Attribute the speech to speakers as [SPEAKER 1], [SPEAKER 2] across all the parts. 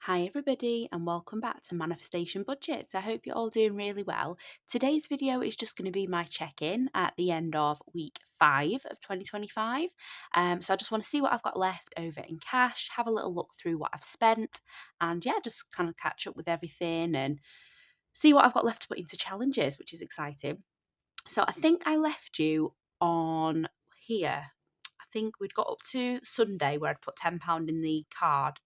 [SPEAKER 1] Hi, everybody, and welcome back to Manifestation Budgets. I hope you're all doing really well. Today's video is just going to be my check in at the end of week 5 of 2025. So I just want to see what I've got left over in cash, have a little look through what I've spent, and yeah, just kind of catch up with everything and see what I've got left to put into challenges, which is exciting. So I think I left you on here. I think we'd got up to Sunday where I'd put £10 in the card.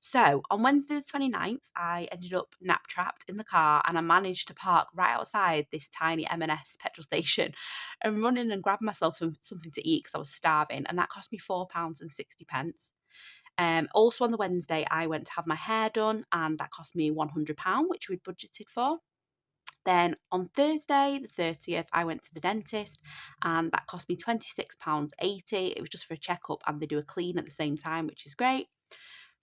[SPEAKER 1] So on Wednesday the 29th, I ended up nap trapped in the car and I managed to park right outside this tiny M&S petrol station and run in and grab myself something to eat because I was starving, and that cost me £4.60. Also on the Wednesday, I went to have my hair done and that cost me £100, which we'd budgeted for. Then on Thursday, the 30th, I went to the dentist and that cost me £26.80. It was just for a checkup and they do a clean at the same time, which is great.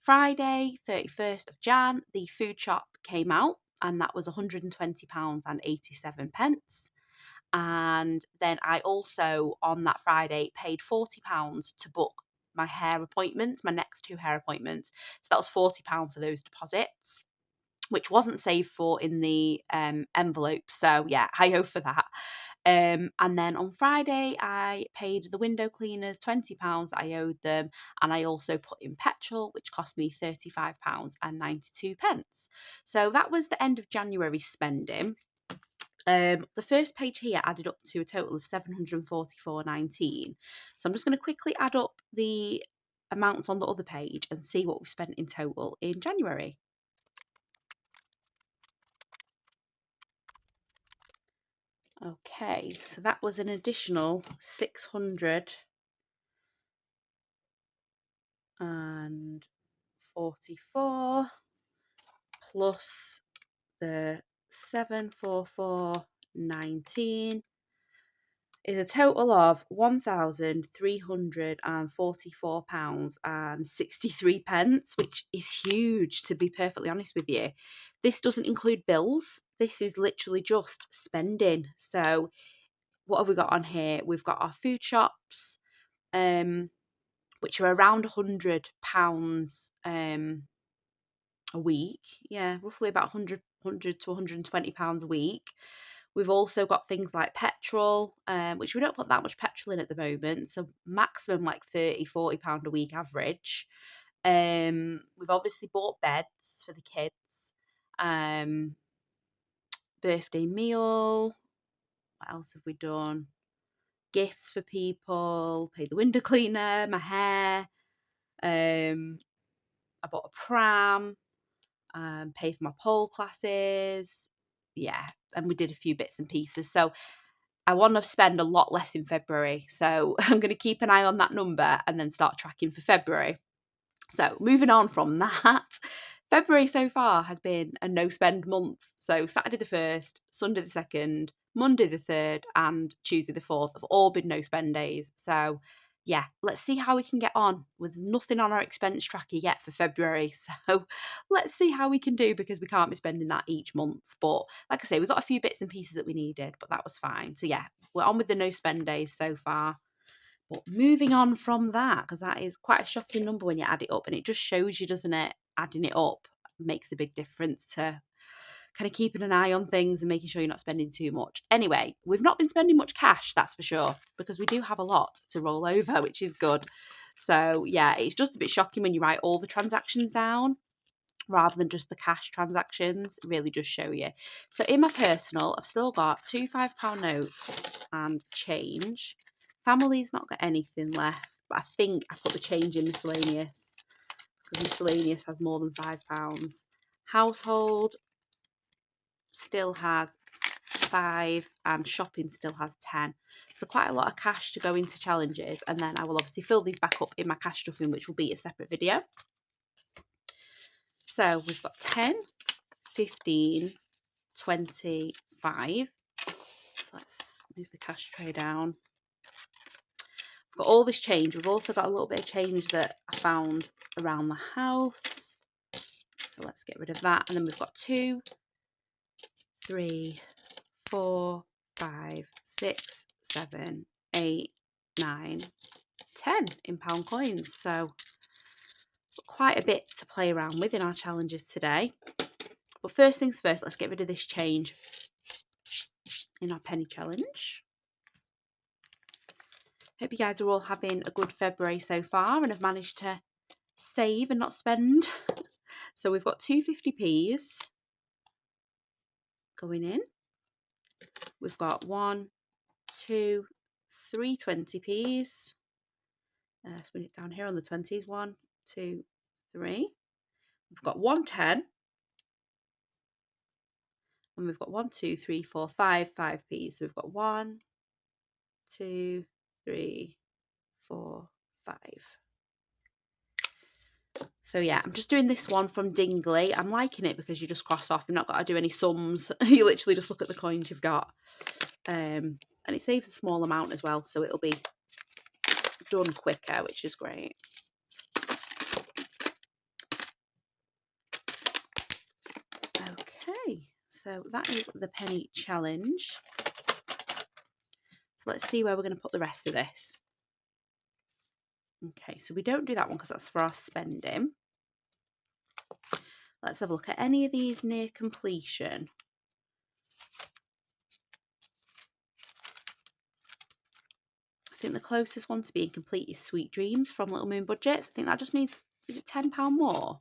[SPEAKER 1] Friday, 31st of Jan, the food shop came out and that was £120.87. And then I also, on that Friday, paid £40 to book my hair appointments, my next 2 hair appointments. So that was £40 for those deposits, which wasn't saved for in the envelope. So yeah, hi-ho for that. And then on Friday, I paid the window cleaners £20 I owed them, and I also put in petrol, which cost me £35.92. So that was the end of January spending. The first page here added up to a total of £744.19. So I'm just going to quickly add up the amounts on the other page and see what we've spent in total in January. Okay, so that was an additional 644 plus the 744.19 is a total of £1,344.63, which is huge, to be perfectly honest with you. This doesn't include bills. This is literally just spending. So what have we got on here? We've got our food shops, which are around £100 a week. Yeah, roughly about 100 to £120 a week. We've also got things like petrol, which we don't put that much petrol in at the moment, so maximum like £30-40 a week average. We've obviously bought beds for the kids, birthday meal. What else have we done? Gifts for people, paid the window cleaner, my hair. I bought a pram, paid for my pole classes. Yeah, and we did a few bits and pieces. So I want to spend a lot less in February. So I'm going to keep an eye on that number and then start tracking for February. So moving on from that, February so far has been a no spend month. So Saturday the 1st, Sunday the 2nd, Monday the 3rd, and Tuesday the 4th have all been no spend days. So yeah, let's see how we can get on with nothing on our expense tracker yet for February. So let's see how we can do, because we can't be spending that each month. But like I say, we got a few bits and pieces that we needed, but that was fine. So yeah, we're on with the no spend days so far. But moving on from that, because that is quite a shocking number when you add it up, and it just shows you, doesn't it? Adding it up makes a big difference to kind of keeping an eye on things and making sure you're not spending too much. Anyway, we've not been spending much cash, that's for sure, because we do have a lot to roll over, which is good. So yeah, it's just a bit shocking when you write all the transactions down rather than just the cash transactions. It really does show you. So in my personal, I've still got 2 £5 notes and change. Family's not got anything left, but I think I put the change in miscellaneous because miscellaneous has more than £5. Household still has 5 and shopping still has 10. So quite a lot of cash to go into challenges, and then I will obviously fill these back up in my cash stuffing, which will be a separate video. So we've got 10, 15, 25. So let's move the cash tray down. We've got all this change. We've also got a little bit of change that I found around the house. So let's get rid of that. And then we've got 2, 3, 4, 5, 6, 7, 8, 9, 10 in pound coins. So quite a bit to play around with in our challenges today. But first things first, let's get rid of this change in our penny challenge. Hope you guys are all having a good February so far and have managed to save and not spend. So we've got 250p's going in. We've got 1, 2, 3 20p's. Spin it down here on the 20s. 1, 2, 3. We've got 110. And we've got 1, 2, 3, 4, 5 5p's. So we've got 1, 2, 3, 4, 5. So yeah, I'm just doing this one from Dingley. I'm liking it because you just cross off. You've not got to do any sums. You literally just look at the coins you've got. And it saves a small amount as well, so it'll be done quicker, which is great. Okay, so that is the penny challenge. So let's see where we're going to put the rest of this. Okay, so we don't do that one because that's for our spending. Let's have a look at any of these near completion. I think the closest one to being complete is Sweet Dreams from Little Moon Budgets. I think that just needs, is it £10 more?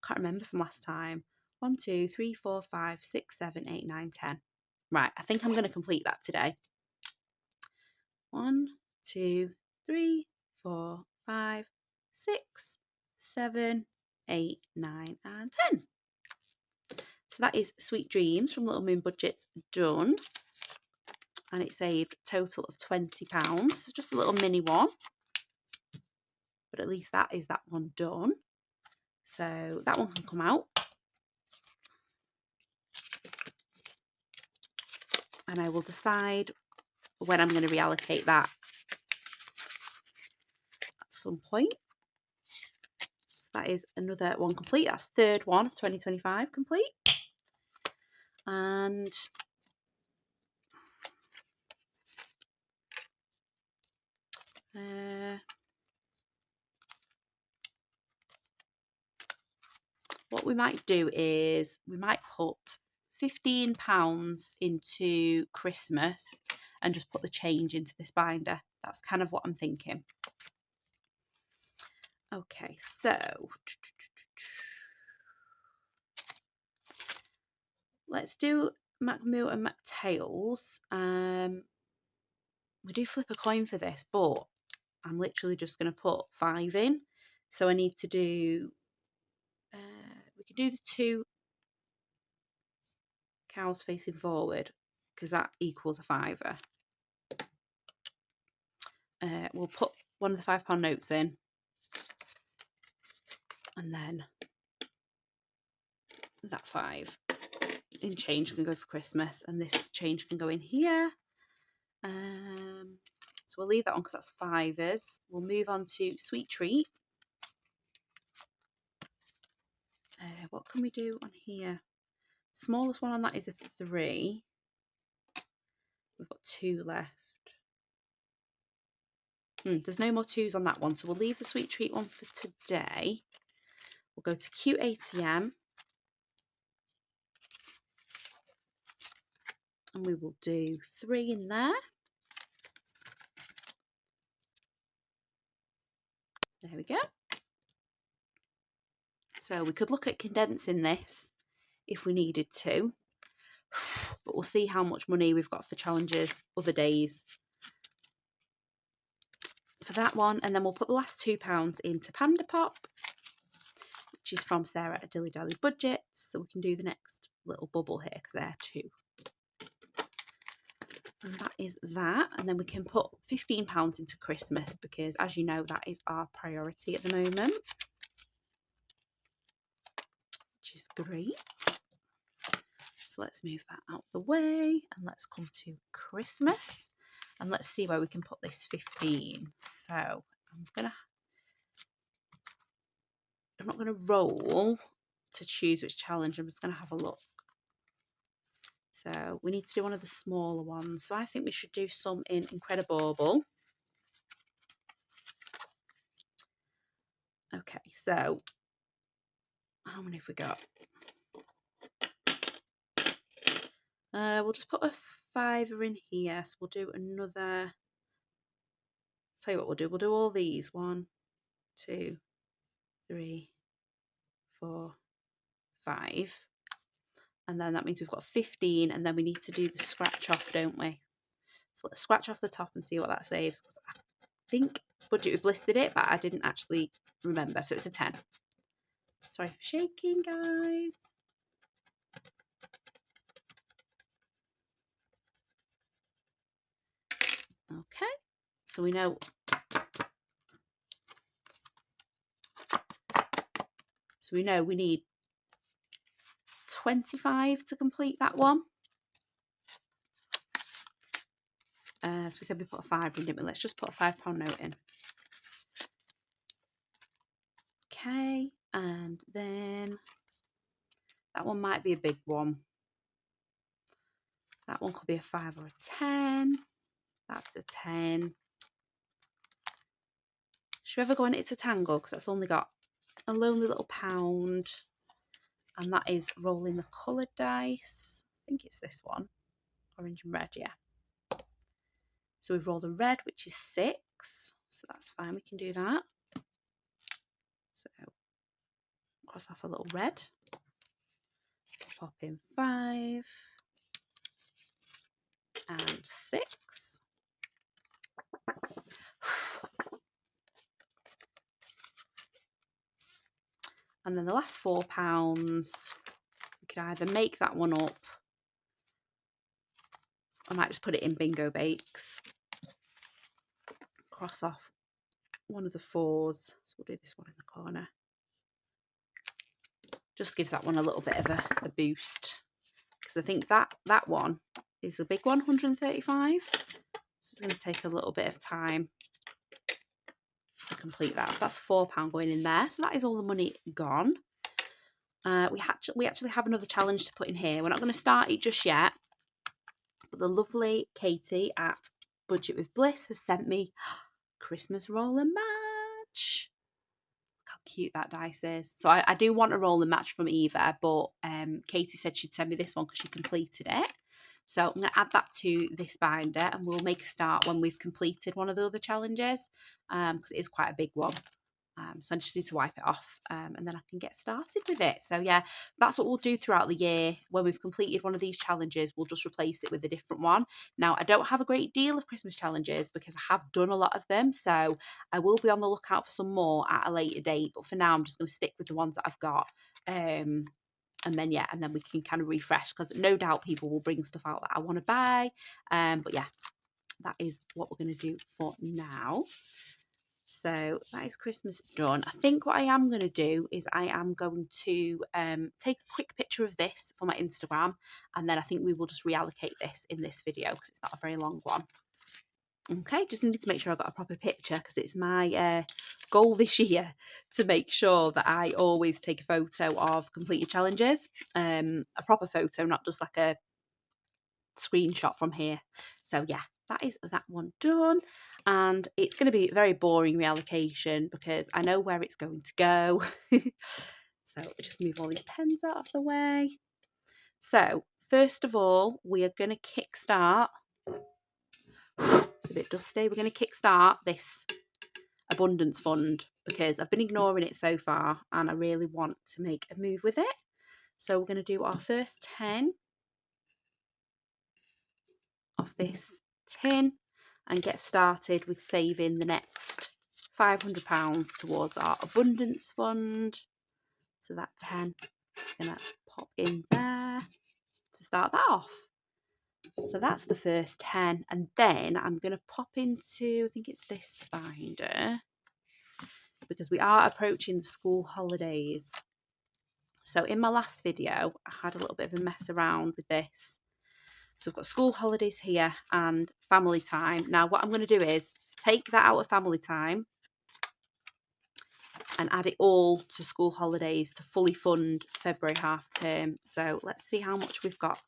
[SPEAKER 1] Can't remember from last time. 1, 2, 3, 4, 5, 6, 7, 8, 9, 10. Right, I think I'm going to complete that today. 1, 2, 3, 4, 5, 6, 7, 8, 9, and 10. So that is Sweet Dreams from Little Moon Budgets done. And it saved a total of £20. So just a little mini one. But at least that is that one done. So that one can come out. And I will decide when I'm going to reallocate that at some point. So that is another one complete. That's third one of 2025 complete. And what we might do is we might put £15 into Christmas and just put the change into this binder. That's kind of what I'm thinking. Okay, so let's do MacMoo and MacTails. We do flip a coin for this, but I'm literally just going to put 5 in. So I need to do, we can do the 2 cows facing forward because that equals a fiver. We'll put one of the £5 notes in, and then that 5 in change can go for Christmas, and this change can go in here. So we'll leave that on because that's fivers. We'll move on to Sweet Treat. What can we do on here? Smallest one on that is a 3. We've got 2 left. There's no more 2s on that one, so we'll leave the Sweet Treat one for today. We'll go to QATM. And we will do 3 in there. There we go. So we could look at condensing this if we needed to, but we'll see how much money we've got for challenges other days for that one. And then we'll put the last £2 into Panda Pop, which is from Sarah at Dilly Dally Budgets. So we can do the next little bubble here because they're 2. And that is that. And then we can put £15 into Christmas because, as you know, that is our priority at the moment, which is great. So let's move that out the way and let's come to Christmas and let's see where we can put this 15. So I'm not gonna roll to choose which challenge. I'm just gonna have a look. So we need to do one of the smaller ones. So I think we should do some in Incredible. Okay, so how many have we got? We'll just put a fiver in here. So we'll do another. Tell you what we'll do. We'll do all these. 1, 2, 3, 4, 5. And then that means we've got 15, and then we need to do the scratch off, don't we? So let's scratch off the top and see what that saves. I think Budget with Bliss did it, but I didn't actually remember. So it's a 10. Sorry for shaking, guys. Okay, so we know. So we know we need 25 to complete that one. So we said we put a 5 in, didn't we? Let's just put a £5 note in. Okay, and then that one might be a big one. That one could be a 5 or a 10. That's the 10. Should we ever go on It's a Tangle? Because that's only got a lonely little £1. And that is rolling the coloured dice. I think it's this one. Orange and red, yeah. So we've rolled a red, which is 6. So that's fine, we can do that. So cross off a little red. Pop in 5 and 6. And then the last £4, we could either make that one up. I might just put it in Bingo Bakes. Cross off one of the 4s. So we'll do this one in the corner. Just gives that one a little bit of a boost. Because I think that one is a big one, 135. So it's going to take a little bit of time to complete that. So that's £4 going in there. So that is all the money gone. We actually have another challenge to put in here. We're not going to start it just yet. But the lovely Katie at Budget with Bliss has sent me Christmas roll and match. Look how cute that dice is. So I do want a roll and match from Eva, but Katie said she'd send me this one because she completed it. So I'm going to add that to this binder, and we'll make a start when we've completed one of the other challenges, because it is quite a big one. So I just need to wipe it off, and then I can get started with it. So yeah, that's what we'll do throughout the year. When we've completed one of these challenges, we'll just replace it with a different one. Now, I don't have a great deal of Christmas challenges because I have done a lot of them. So I will be on the lookout for some more at a later date. But for now, I'm just going to stick with the ones that I've got. And then yeah, and then we can kind of refresh, because no doubt people will bring stuff out that I want to buy. But yeah, that is what we're going to do for now. So that is Christmas done. I think what I am going to do is I am going to take a quick picture of this for my Instagram, and then I think we will just reallocate this in this video because it's not a very long one. Okay, just needed to make sure I got a proper picture, because it's my goal this year to make sure that I always take a photo of completed challenges, a proper photo, not just like a screenshot from here. So yeah, that is that one done, and it's going to be very boring reallocation because I know where it's going to go. So just move all these pens out of the way. So first of all, we are going to kickstart. It's a bit dusty. We're going to kickstart this abundance fund because I've been ignoring it so far, and I really want to make a move with it. So we're going to do our first 10 of this tin and get started with saving the next £500 towards our abundance fund. So that 10 is going to pop in there to start that off. So that's the first 10, and then I'm going to pop into, I think it's this binder, because we are approaching the school holidays. So in my last video, I had a little bit of a mess around with this. So I've got school holidays here and family time. Now what I'm going to do is take that out of family time and add it all to school holidays to fully fund February half term. So let's see how much we've got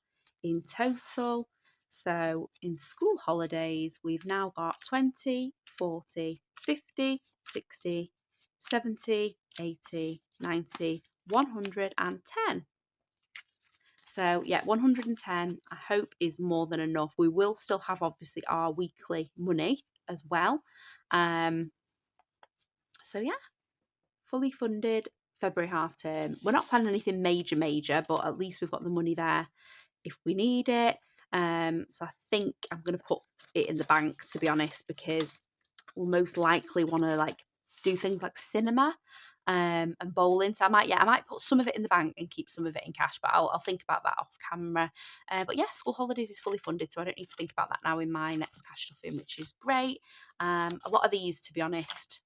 [SPEAKER 1] in total. So in school holidays, we've now got 20, 40, 50, 60, 70, 80, 90, 110. So yeah, 110 I hope is more than enough. We will still have obviously our weekly money as well. So yeah, fully funded February half term. We're not planning anything major, but at least we've got the money there if we need it. So I think I'm going to put it in the bank, to be honest, because we'll most likely want to like do things like cinema and bowling. So I might put some of it in the bank and keep some of it in cash, but I'll think about that off camera. But yeah, school holidays is fully funded, so I don't need to think about that now in my next cash stuffing, which is great. A lot of these, to be honest,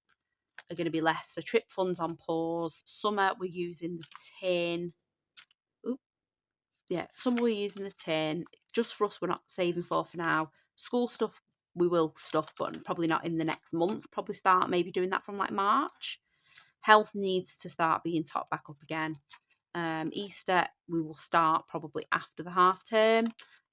[SPEAKER 1] are going to be left. So trip funds on pause. Summer we're using the tin. Oop, yeah, summer we're using the tin. Just for us, we're not saving for now. School stuff we will stuff, but probably not in the next month. Probably start maybe doing that from like March. Health needs to start being topped back up again. Easter we will start probably after the half term.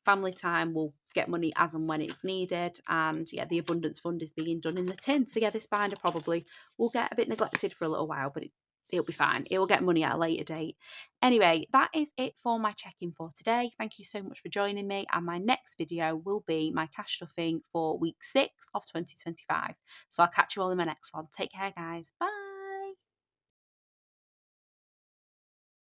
[SPEAKER 1] Family time will get money as and when it's needed, and yeah, the abundance fund is being done in the tin. So yeah, this binder probably will get a bit neglected for a little while, but it'll be fine. It will get money at a later date. Anyway, that is it for my check-in for today. Thank you so much for joining me, and my next video will be my cash stuffing for week 6 of 2025. So I'll catch you all in my next one. Take care, guys. Bye.